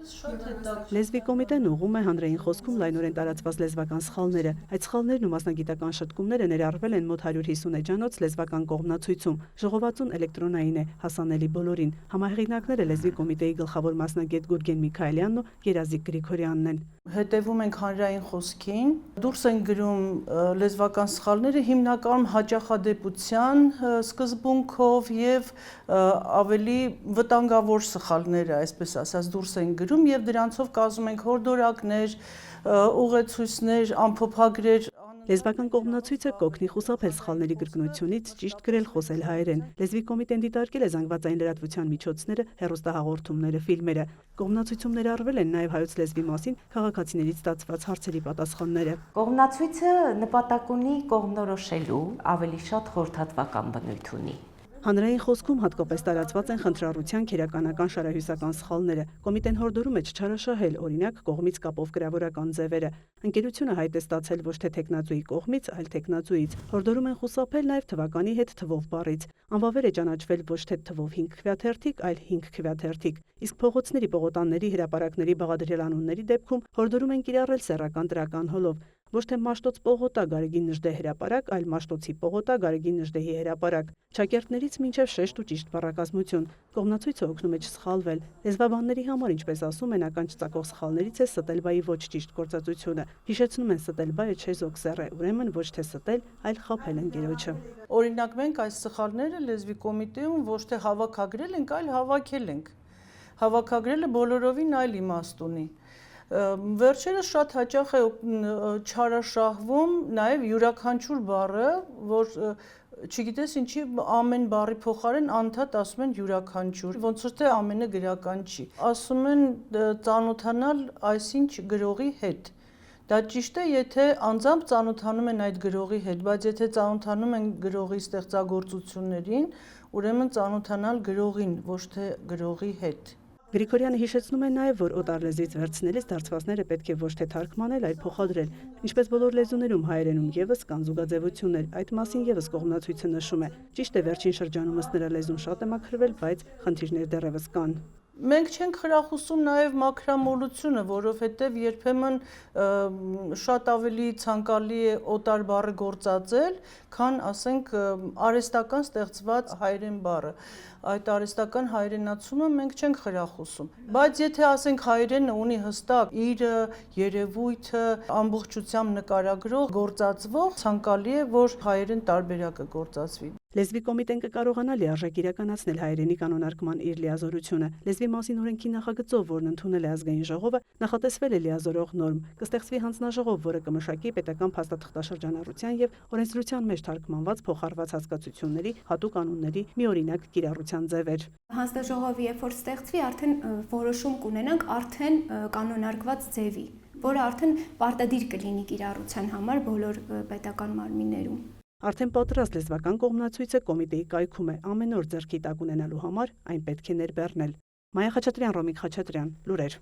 Լեզվի կոմիտեն ուղղում է հանրային խոսքում լայնորեն տարածված լեզվական սխալները։ Այդ սխալներն ու մասնագիտական շտկումները ներառվել են մոտ 150 էջանոց լեզվական կողմնացույցում։ Ժողովածուն էլեկտրոնային է, հասանելի բոլորին։ Համահեղինակները լեզվի կոմիտեի գլխավոր մասնագետ Գուրգեն Միքայելյանն ու Երազիկ Գրիգորյանն են։ Հետևում ենք հանրային խոսքին, դուրս են գրում լեզվական սխալները հիմնականում հաճախադեպության սկզբունքով եւ ավելի վտանգավոր սխալները, այսպես ասած, դուրս են գրում եւ դրանցով կազմում ենք հորդորակներ, ուղեցույցներ, ամփոփագրեր։ Լեզվական կողմնացույցը կօգնի խուսափել սխալների կրկնությունից, ճիշտ գրել, խոսել հայերեն։ Լեզվի կոմիտեն դիտարկել է զանգվածային լրատվության միջոցները, հեռուստահաղորդումները, ֆիլմերը։ Կողմնացույցում ներառվել են նաև հայոց լեզվի մասին քաղաքացիներից ստացված հարցերի պատասխանները։ Կողմնացույցը նպատակ ունի կողմնորոշելու, ավելի շատ խորհրդատվական բնույթ ունի։ Հանրային խոսքում հատկապես տարածված են խնդրառության քերականական շարահյուսական սխալները։ Կոմիտեն հորդորում է չչարաշահել, օրինակ, կողմից կապով գրավորական ձևերը։ Ընկերությունը հայտ է ստացել ոչ թե թեկնածուի կողմից, այլ թեկնածուից։ Հորդորում են խուսափել նաև թվականի հետ թվով բառից։ Անվավեր է ճանաչվել ոչ թե թվով 5 քվեաթերթիկ, այլ 5 քվեաթերթիկ։ Իսկ փողոցների, պողոտանների, հրապարակների բաղադրյալ անունների դեպքում հորդորում են կիրառել սեռական դրական հոլով։ Ոչ թե Մաշտոց պողոտա Գարեգին Նժդեհ հրապարակ, այլ Մաշտոցի պողոտա Գարեգին Նժդեհի հրապարակ։ Ճակերտներից մինչև շեշտ ու ճիշտ բառակազմություն։ Կողմնացույցը օգնում է չսխալվել։ Լեզվաբանների համար, ինչպես ասում են, ական չծագող սխալներից է ստելբայի ոչ ճիշտ գործածությունը։ Հիշեցնում են ստելբայը չեզոք սեռ է, ուրեմն ոչ թե ստել, այլ խաբել ընկերոջը։ Օրինակ մենք այս սխալները լեզվի կոմիտեում ոչ թե հավաքագրել ենք, այլ հավաքել ենք։ Հավաքագրելը բոլորովին այլ իմաստ ունի։ Վերջերս շատ հաճախ է չարաշահվում նաև յուրաքանչյուր բառը, որ չգիտես ինչի ամեն բառի փոխարեն անդադ ասում են յուրաքանչյուր, ոնց որ թե ամենը գրական չի։ Ասում են ծանոթանալ այսինչ գրողի հետ։ Դա ճիշտ է, եթե անձամբ ծանոթանում են այդ գրողի հետ, բայց եթե ծանոթանում են գրողի ստեղծագործություններին, ուրեմն ծանոթանալ գրողին, ոչ թե գրողի հետ։ Գրիգորյանը հիշեցնում է նաև, որ օտար լեզվից վերցնելիս դարձվածները պետք է ոչ թե թարգմանել, այլ փոխադրել։ Ինչպես բոլոր լեզուներում, հայերենում ևս կան զուգաձևություններ, այդ մասին ևս կողմնացույցը նշում է։ Ճիշտ է, վերջին շրջանում ըստ նրա լեզուն շատ է մաքրվել, բայց խնդիրներ դեռևս կան։ Մենք չենք խրախուսում նաև մաքրամոլությունը, որովհետև երբեմն շատ ավելի ցանկալի է օտար բառը գործածել, քան ասենք արհեստական ստեղծված հայերեն բառը։ Այդ արհեստական հայերենացումը մենք չենք խրախուսում։ Բայց եթե ասենք հայերենը ունի հստակ իր երևույթը, ամբողջությամբ նկարագրող, գործածվող, ցանկալի է, որ հայերեն տարբերակը գործածվի։ Լեզվի կոմիտեն կկարողանա լիարժեք իրականացնել հայերենի կանոնարկման իր լիազորությունը։ Լեզվի մասին օրենքի նախագծով, որն ընդունել է ազգային ժողովը, նախատեսվել է լիազորող նորմ։ Կստեղծվի հանձնաժողով, որը կմշակի պետական փաստաթղթաշրջանառության եւ օրենսդրության մեջ թարգմանված փոխառված հասկացությունների, հատուկ անունների մի օրինակ կիրառության ձևեր։ Հանձնաժողովը երբ որ ստեղծվի, արդեն որոշում կունենանք արդեն կանոնարկված ձևի, որը արդեն պարտադիր կլինի կիրառության համար բոլոր պետական մարմիններում։ Արդեն պատրաստ լեզվական կողմնացույցը կոմիտեի կայքում է, ամեն օր ձեռքի տակ ունենալու համար այն պետք է ներբեռնել։ Մայա Խաչատրյան, Ռոմիկ Խաչատրյան, լուրեր։